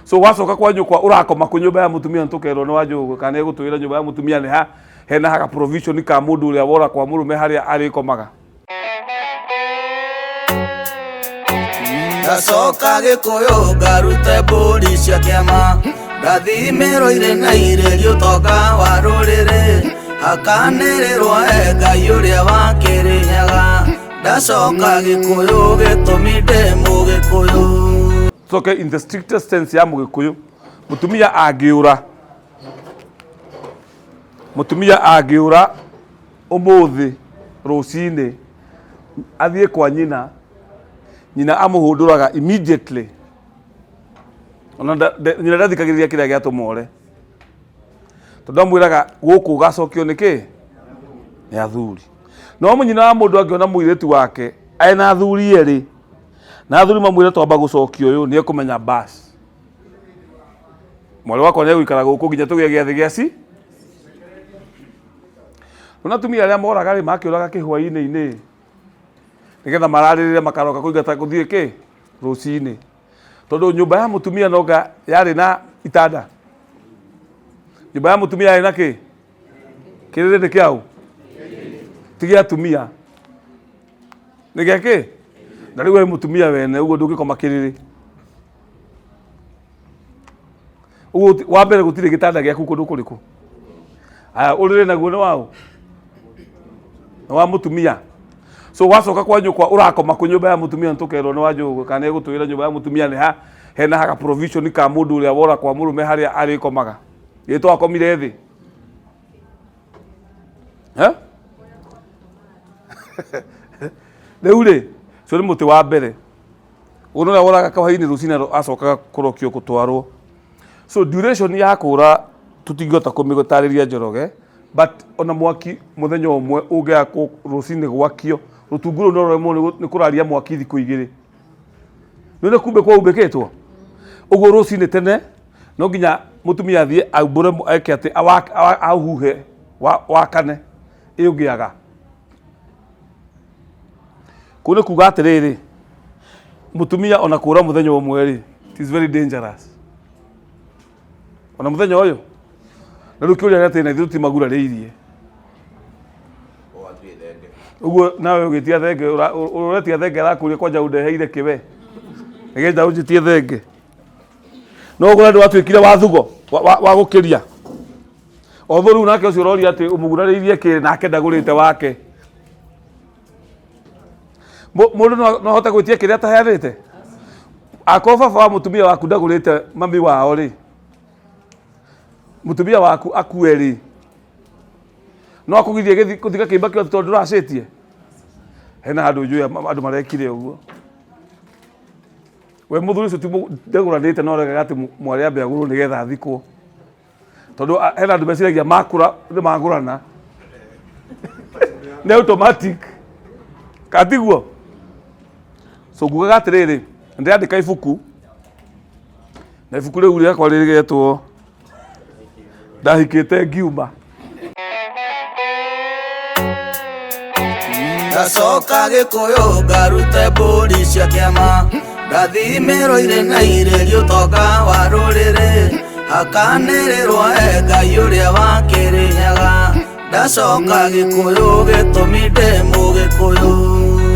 So wacoka kwa nyukwa urakoma ku nyumba ya mutumia ntukerwo ni wanjugu kana egutwira nyumba ya mutumia ni ha hena haka provision ka mundu uria wora kwa murume haria arikomaga. Ndacoka Gikuyu ngarute mbũri cia kĩama ndathimĩrwo irenairerio ũtonga wa rũrĩrĩ hakanĩrĩrwo Ngai ũrĩa wa Kĩrĩnyaga ndacoka Gikuyu gĩtũmi ndĩ Mũgĩkũyũ. So okay, in the strictest sense ya Mũgĩkũyũ mutumia angĩũra ũmũthĩ rũcinĩ athiĩ kwa nyina amũhũndũraga immediately. Ona nyina ndathikagĩrĩria kĩrĩa gĩatũmore tondũ amwĩraga gũkũ gacokio nĩkĩ nĩ athuri. No nyina wa mũndũ angĩona mũirĩtu wake ena athuri erĩ na athuri mamwĩre twamba gũcokio ũyũ nĩ ekũmenya basi mwarĩ wakwa nĩ egũikara gũkũ nginya tũgĩe gĩathĩ gĩaci. Ona atumia arĩa moraga rĩ makĩũraga kĩhũa-inĩ nigetha mararĩrĩre makaroka kũingata gũthiĩ kĩ rũcinĩ tondũ nyũmba ya mũtumia nonga yarĩ na itanda. Nyũmba ya mũtumia yarĩ na kĩ kĩrĩrĩ nĩ kĩaũ ti gĩa atumia nĩ gĩa kĩ na rĩu wĩ mũtumia wene ũguo ndũngĩkoma kĩrĩrĩ. Ũguo wa mbere gũtirĩ gĩtanda gĩaku kũndũ kũrĩkũ. Aya ũrĩrĩ naguo nĩ waũ nĩ wa mũtumia. So wacoka kwa nyukwa urakoma ku nyumba ya mutumia ntukerwo ni wanjugu kana egutwira nyumba ya mutumia ni ha hena haka provision ka mundu uria wora kwa murume haria arikomaga gitwa akomire thi Reure so ni muti wa mbere uno na woraga kawaini rucina acokaga kurokio gutwarwo. So duration ya kura tutingota kumigotariria Njoroge but ona mwaki muthenya umwe ungia rucini gwakio rutunguru no remo ni kuraria mwaki thiku igiri none kumbe kwa ubeketwo ugo rucini tene no nginya mutumia athie aumbure eke ati ahuhe wakane iungiaga kune kuga atiriri mutumia ona kura muthenya umwe ri it is very dangerous ona muthenya uyu na rukiuria ati na ithuti magura reirie uguo nawe ugitia thenge uretia thenge arakuria kwanja undeheire kiwe nigetha unjitie thenge no ugo ndu watwikire wathugo wa gukiria othuru nake ucio rori ati umuguraririe kire nake ndagurite wake mundu no hota gwitia kiria taheanite akoba baba mutumia waku ndagurite mami wao ri mutumia waku akueri no akugithie kuthika kimba kio tondu racitie hena andu njui andu marekire uguo we muthuri ucio ti ndeguranite no rega ati mwari ambe aguru nigetha athikwo tondu hena andu meciragia makura ni magurana ni automatic katiguo. So ngugaga atiriri ndĩrandĩka ibuku na ibuku rĩu rĩakwa rĩgetwo ndahikĩte ngiuma. Ndacoka Gikuyu ngarute mbũri cia kĩama ndathimĩrwo irenairerio ũtonga wa rũrĩrĩ hakanĩrĩrwo Ngai ũrĩa wa Kĩrĩnyaga ndacoka Gikuyu gĩtũmi ndĩ Mũgĩkũyũ.